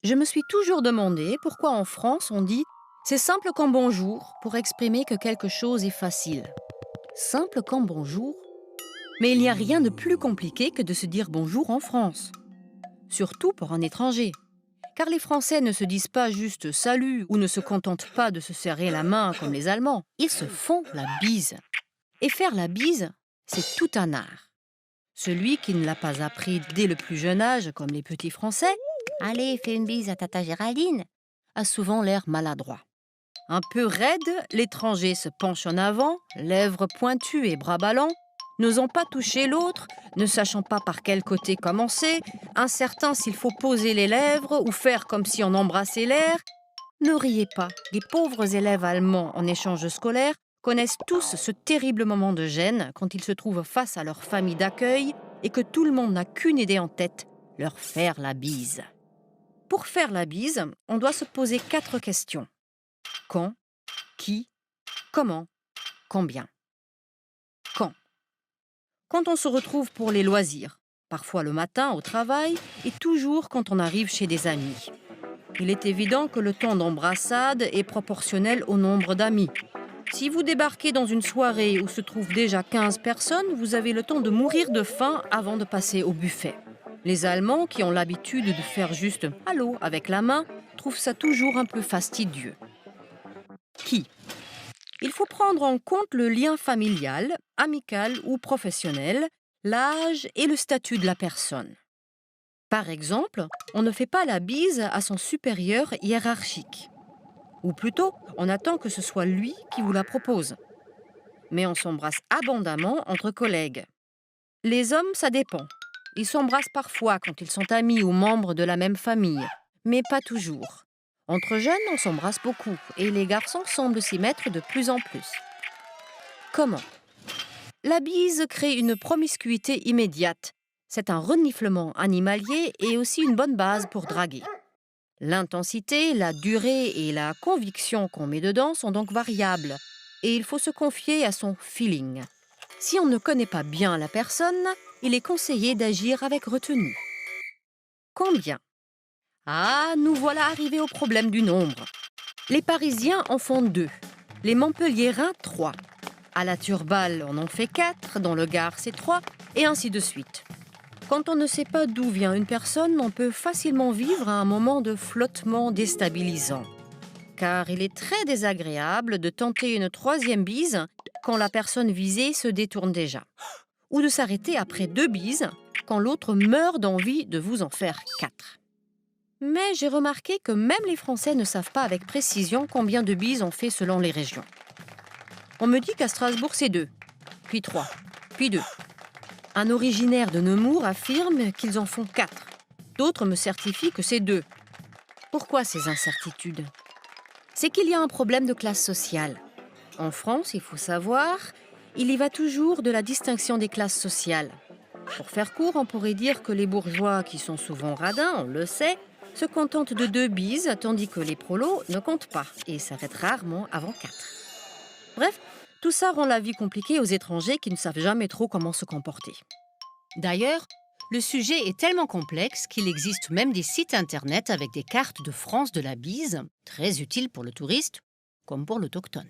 Je me suis toujours demandé pourquoi en France on dit «c'est simple comme bonjour» pour exprimer que quelque chose est facile. Simple comme bonjour? Mais il n'y a rien de plus compliqué que de se dire bonjour en France. Surtout pour un étranger. Car les Français ne se disent pas juste salut ou ne se contentent pas de se serrer la main comme les Allemands. Ils se font la bise. Et faire la bise, c'est tout un art. Celui qui ne l'a pas appris dès le plus jeune âge, comme les petits Français, allez, fais une bise à tata Géraldine, a souvent l'air maladroit. Un peu raide, l'étranger se penche en avant, lèvres pointues et bras ballants, n'osant pas toucher l'autre, ne sachant pas par quel côté commencer, incertain s'il faut poser les lèvres ou faire comme si on embrassait l'air. Ne riez pas, les pauvres élèves allemands en échange scolaire connaissent tous ce terrible moment de gêne quand ils se trouvent face à leur famille d'accueil et que tout le monde n'a qu'une idée en tête, leur faire la bise. Pour faire la bise, on doit se poser 4 questions. Quand, qui, comment, combien. Quand? Quand on se retrouve pour les loisirs, parfois le matin au travail et toujours quand on arrive chez des amis. Il est évident que le temps d'embrassade est proportionnel au nombre d'amis. Si vous débarquez dans une soirée où se trouvent déjà 15 personnes, vous avez le temps de mourir de faim avant de passer au buffet. Les Allemands, qui ont l'habitude de faire juste « allô » avec la main, trouvent ça toujours un peu fastidieux. Qui? Il faut prendre en compte le lien familial, amical ou professionnel, l'âge et le statut de la personne. Par exemple, on ne fait pas la bise à son supérieur hiérarchique. Ou plutôt, on attend que ce soit lui qui vous la propose. Mais on s'embrasse abondamment entre collègues. Les hommes, ça dépend. Ils s'embrassent parfois quand ils sont amis ou membres de la même famille, mais pas toujours. Entre jeunes, on s'embrasse beaucoup et les garçons semblent s'y mettre de plus en plus. Comment? La bise crée une promiscuité immédiate. C'est un reniflement animalier et aussi une bonne base pour draguer. L'intensité, la durée et la conviction qu'on met dedans sont donc variables et il faut se confier à son feeling. Si on ne connaît pas bien la personne, il est conseillé d'agir avec retenue. Combien? Ah, nous voilà arrivés au problème du nombre. Les Parisiens en font 2, les Montpelliérains 3. À la Turballe, on en fait 4, dans le Gard c'est 3, et ainsi de suite. Quand on ne sait pas d'où vient une personne, on peut facilement vivre un moment de flottement déstabilisant. Car il est très désagréable de tenter une 3e bise quand la personne visée se détourne déjà. Ou de s'arrêter après 2 bises quand l'autre meurt d'envie de vous en faire 4. Mais j'ai remarqué que même les Français ne savent pas avec précision combien de bises on fait selon les régions. On me dit qu'à Strasbourg c'est 2, puis 3, puis 2. Un originaire de Nemours affirme qu'ils en font 4. D'autres me certifient que c'est 2. Pourquoi ces incertitudes? C'est qu'il y a un problème de classe sociale. En France, il faut savoir, il y va toujours de la distinction des classes sociales. Pour faire court, on pourrait dire que les bourgeois, qui sont souvent radins, on le sait, se contentent de 2 bises, tandis que les prolos ne comptent pas et s'arrêtent rarement avant 4. Bref, tout ça rend la vie compliquée aux étrangers qui ne savent jamais trop comment se comporter. D'ailleurs, le sujet est tellement complexe qu'il existe même des sites internet avec des cartes de France de la bise, très utiles pour le touriste comme pour l'autochtone.